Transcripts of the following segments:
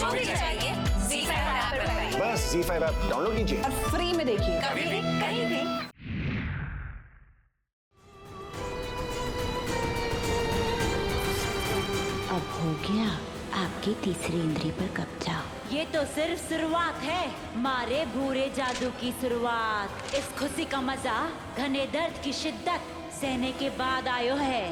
जो भी चाहिए ZEE5 ऐप पर पाइए। बस ZEE5 ऐप डाउनलोड कीजिए और फ्री में देखिए, कभी भी कहीं भी। अब हो गया आपकी तीसरी इंद्री पर कब्जा। ये तो सिर्फ शुरुआत है, मारे भूरे जादू की शुरुआत। इस खुशी का मजा घने दर्द की शिद्दत सहने के बाद आयो है।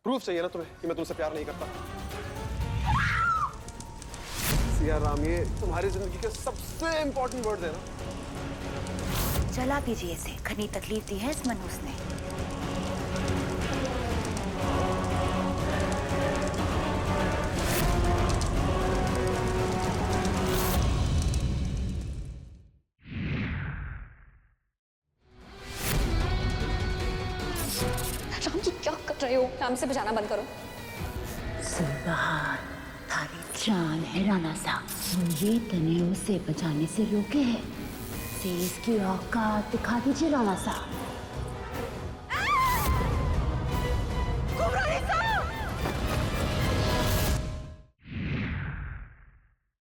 प्रूफ चाहिए ना तुम्हें कि मैं तुमसे प्यार नहीं करता? सिया राम, ये तुम्हारी जिंदगी के सबसे इंपॉर्टेंट वर्ड्स है ना? चला दीजिए इसे, घनी तकलीफ दी है इस मनहूस ने। राम जी क्या कर रहे हो? राम से बजाना बंद करो। सुबहान, थारी जान है राणा साहब, ये तने उसे बचाने से रोके है। से इसकी औकात दिखा दीजिए राणा साहब।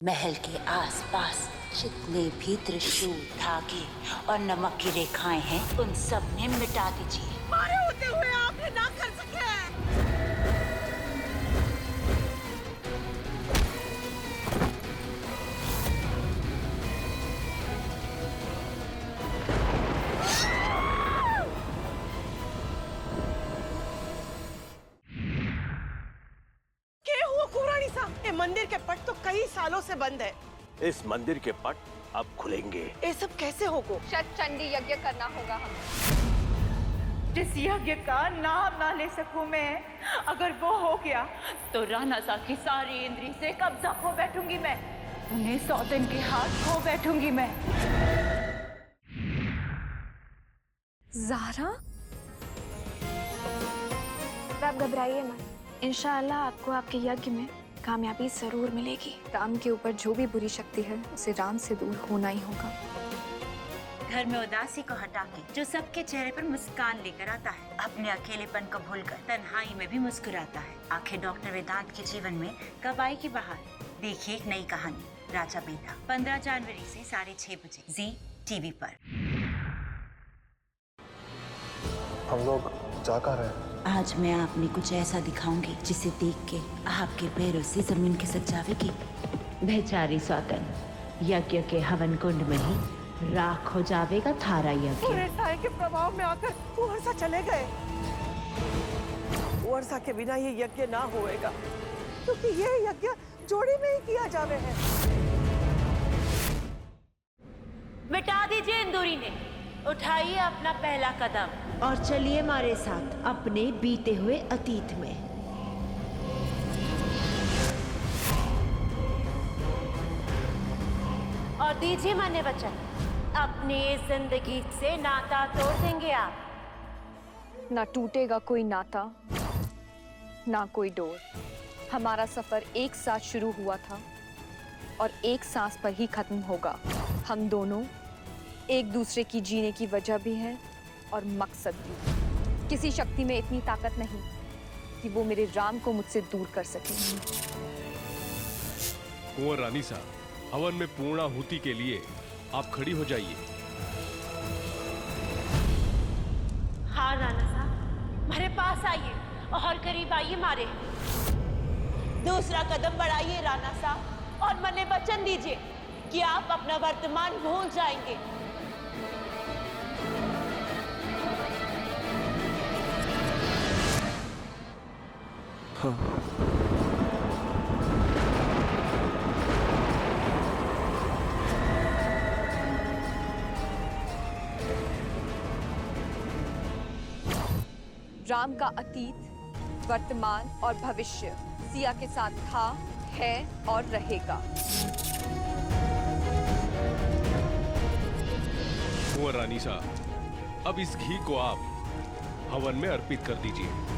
महल के आसपास जितने भी त्रिशूल, धागे और नमक की रेखाएं हैं, उन सब ने मिटा दीजिए। मारे होते हुए आपने ना कर सके। क्या हुआ कुरानी साहब? ये मंदिर के पट तो कई सालों से बंद है। इस मंदिर के पट अब खुलेंगे। ये सब कैसे होगा? शायद चंडी यज्ञ करना होगा हमें। जिस यज्ञ का नाम ना ले सकूं मैं, अगर वो हो गया तो राणा साहब की सारी इंद्री से कब्जा खो बैठूंगी मैं। उन्हें सौतन के हाथ खो बैठूंगी मैं। ज़ारा, आप घबराइए मत। इंशाअल्लाह आपको आपके यज्ञ में कामयाबी जरूर मिलेगी। राम के ऊपर जो भी बुरी शक्ति है उसे राम से दूर होना ही होगा। घर में उदासी को हटा के जो सबके चेहरे पर मुस्कान लेकर आता है, अपने अकेलेपन को भूलकर तन्हाई में भी मुस्कुराता है। आखिर डॉक्टर वेदांत के जीवन में कब आएगी बहार? देखिए एक नई कहानी, राजा बेटा, 15 जनवरी से 6:30 बजे ZEE TV पर। हम लोग जा कहाँ रहे हैं? आज मैं आपने कुछ ऐसा दिखाऊंगी जिसे देख के आपके पैरों से जमीन खिसक जाएगी। बेचारी सौतन यज्ञ के हवन कुंड में ही राख हो जाएगा थारा यज्ञ। पूरे साय के प्रभाव में आकर वर्षा चले गए। वर्षा के बिना ये यज्ञ ना होएगा, क्योंकि ये यज्ञ जोड़ी में ही किया जावे है। मिटा दीजिए इंदुरी ने, उठाइए अपना पहला कदम और चलिए हमारे साथ अपने बीते हुए अतीत में। और दीजिए माने वचन, अपनी इस जिंदगी से नाता तोड़ देंगे आप। ना टूटेगा कोई नाता, ना कोई डोर। हमारा सफर एक साथ शुरू हुआ था और एक सांस पर ही खत्म होगा। हम दोनों एक दूसरे की जीने की वजह भी हैं और मकसद भी। किसी शक्ति में इतनी ताकत नहीं कि वो मेरे राम को मुझसे दूर कर सके। कुंवर रानी साहब, हवन में पूर्णाहुति के लिए आप खड़ी हो जाइए। हाँ राणा साहब, हमारे पास आइए और करीब आइए मारे। दूसरा कदम बढ़ाइए राणा साहब और मने वचन दीजिए कि आप अपना वर्तमान भूल जाएंगे। राम का अतीत, वर्तमान और भविष्य सिया के साथ था, है और रहेगा। कुंवर रानी साहब, अब इस घी को आप हवन में अर्पित कर दीजिए।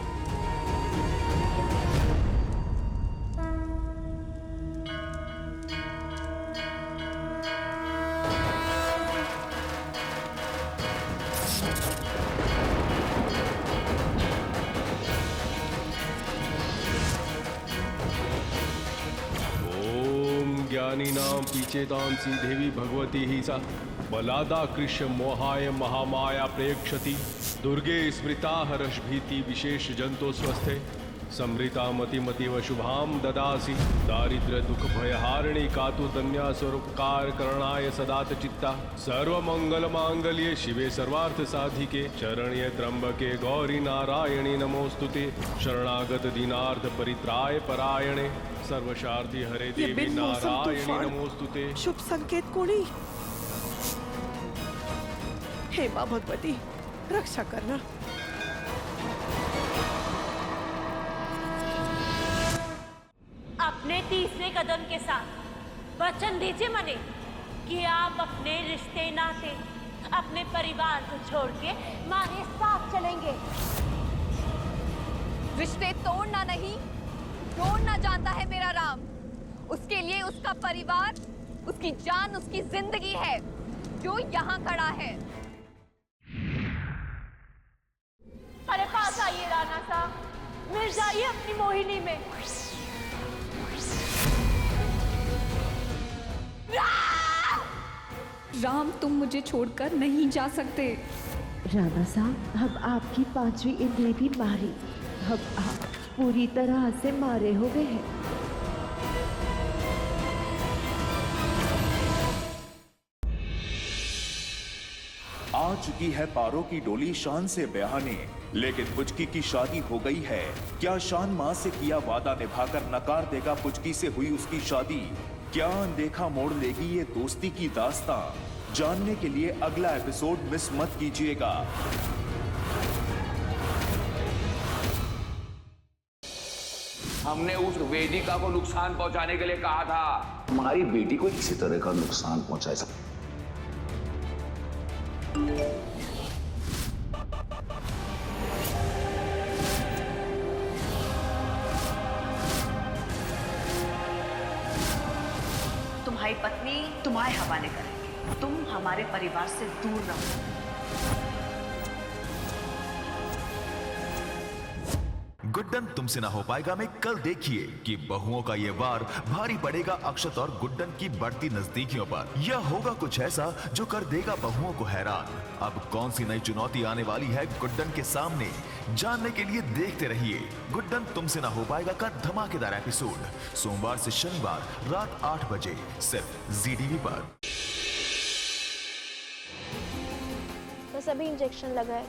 ज्ञानीनां पीचेतांसि देवी भगवती ही सा बलादा कृष्ण मोहाय महामाया प्रेक्षति दुर्गे स्मृता हर्षभीति विशेष जंतो स्वस्थे समृता मतिमतिव शुभाम ददासी दारिद्र्य दुख भयहारिणी कातु धन्या स्वरूपकार करणाय सदात चित्ता सर्वमंगल मांगल्ये शिवे सर्वार्थ साधिके शरण्ये त्र्यंबके गौरी नारायणी नमोस्तुते शरणागत दीनार्थ परित्राय परायणे सर्वशार्ति हरे ये देवी बिन मौसम नारायणी तूफान नमोस्तुते। शुभ संकेत कोणी। हे माँ भगवती रक्षा करना। अपने तीसरे कदम के साथ वचन दीजिए मने कि आप अपने रिश्ते नाते अपने परिवार को छोड़ के हमारे साथ चलेंगे। रिश्ते तोड़ना नहीं, तोड़ना जानता है मेरा राम। उसके लिए उसका परिवार, उसकी जान, उसकी जिंदगी है जो यहाँ खड़ा है। मेरे पास आइए राणा साहब, मिल जाइए अपनी मोहिनी में। राम तुम मुझे छोड़कर नहीं जा सकते। राणा साहब, अब आपकी पांचवी इंद्री भी मारी, अब आप पूरी तरह से मारे हो गए हैं। आ चुकी है पारों की डोली शान से बयाने, लेकिन पुचकी की शादी हो गई है। क्या शान मां से किया वादा निभाकर नकार देगा पुचकी से हुई उसकी शादी? क्या अनदेखा मोड़ लेगी ये दोस्ती की दास्तां? जानने के लिए अगला एपिसोड मिस मत कीजिएगा। हमने उस वेदिका को नुकसान पहुंचाने के लिए कहा था। हमारी बेटी को किसी तरह का नुकसान पहुंचाए सकते। तुम्हारी पत्नी तुम्हारे हवाले करेंगे, तुम हमारे परिवार से दूर रहो। गुड्डन तुमसे ना हो पाएगा में कल देखिए कि बहुओं का ये वार भारी पड़ेगा अक्षत और गुड्डन की बढ़ती नजदीकियों पर। यह होगा कुछ ऐसा जो कर देगा बहुओं को हैरान। अब कौन सी नई चुनौती आने वाली है गुड्डन के सामने, जानने के लिए देखते रहिए गुड्डन तुमसे ना हो पाएगा का धमाकेदार एपिसोड सोमवार से शनिवार रात 8 बजे सिर्फ जी टीवी पर। बस अभी इंजेक्शन लगा है,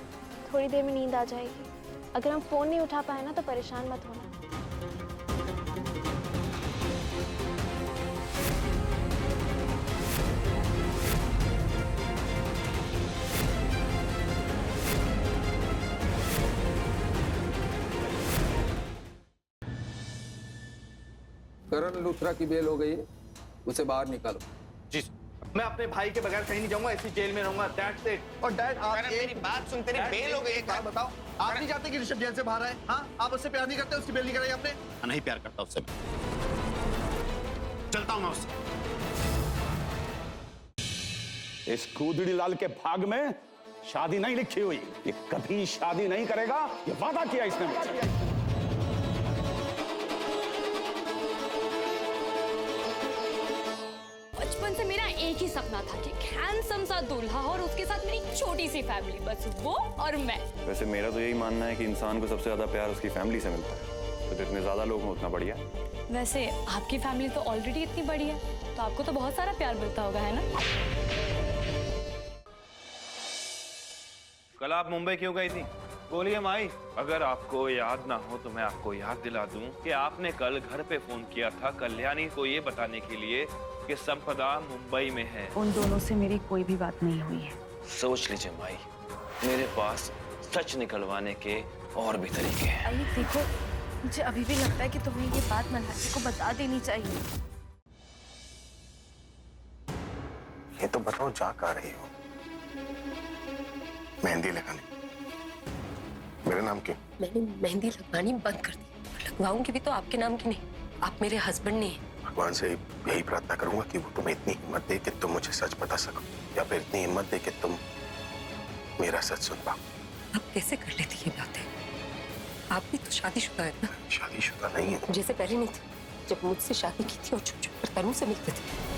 थोड़ी देर में नींद आ जाएगी। अगर हम फोन नहीं उठा पाए ना तो परेशान मत होना। करण लुथरा की बेल हो गई है, उसे बाहर निकालो। जी मैं अपने भाई के बगैर कहीं नहीं जाऊंगा, ऐसी जेल में रहूंगा। That's it. और डैड आप मेरी बात सुन, तेरी बेल हो गई है। क्या बताओ, आप नहीं चाहते कि ऋषभ जेल से बाहर आए? हाँ, आप उससे प्यार नहीं करते, उसकी बेल नहीं कराई आपने? नहीं प्यार करता उससे, चलता हूं मैं उससे। इस कूदड़ी लाल के भाग में शादी नहीं लिखी हुई। ये कभी शादी नहीं करेगा, ये वादा किया इसने मुझसे। बचपन से मेरा एक ही सपना था कि हैंडसम सा दूल्हा और उसके साथ मेरी छोटी सी फैमिली, बस वो और मैं। वैसे मेरा तो यही मानना है कि इंसान को सबसे ज्यादा प्यार उसकी फैमिली से मिलता है, तो जितने ज्यादा लोग हों उतना बढ़िया। वैसे आपकी फैमिली तो ऑलरेडी इतनी बड़ी है, तो आपको तो बहुत सारा प्यार मिलता होगा, है ना? कल आप मुंबई क्यों गई थी? बोलिए माई। अगर आपको याद ना हो तो मैं आपको याद दिला दूं कि आपने कल घर पे फोन किया था कल्याणी को ये बताने के लिए कि संपदा मुंबई में है। उन दोनों से मेरी कोई भी बात नहीं हुई है। सोच लीजिए माई, मेरे पास सच निकलवाने के और भी तरीके हैं। अरे देखो, मुझे अभी भी लगता है कि तुम्हें ये बात मल्हारी को बता देनी चाहिए। ये तो बताओ जा कहाँ रही हो? मेहंदी लगाने। मेरे नाम क्यों? मैंने मेहंदी लगवानी बंद कर दी। लगवाऊंगी भी तो आपके नाम की नहीं, आप मेरे हस्बैंड नहीं हैं। भगवान से यही प्रार्थना करूंगा कि वो तुम्हें इतनी हिम्मत दे कि तुम मुझे सच बता सको, या फिर इतनी हिम्मत दे कि तुम मेरा सच सुन पाओ। आप कैसे कर लेती ये बातें? आप भी तो शादीशुदा है ना? शादीशुदा नहीं है। जैसे पहले नहीं थी। जब मुझसे शादी की थी और छुप छुप कर तनु से मिलते थे।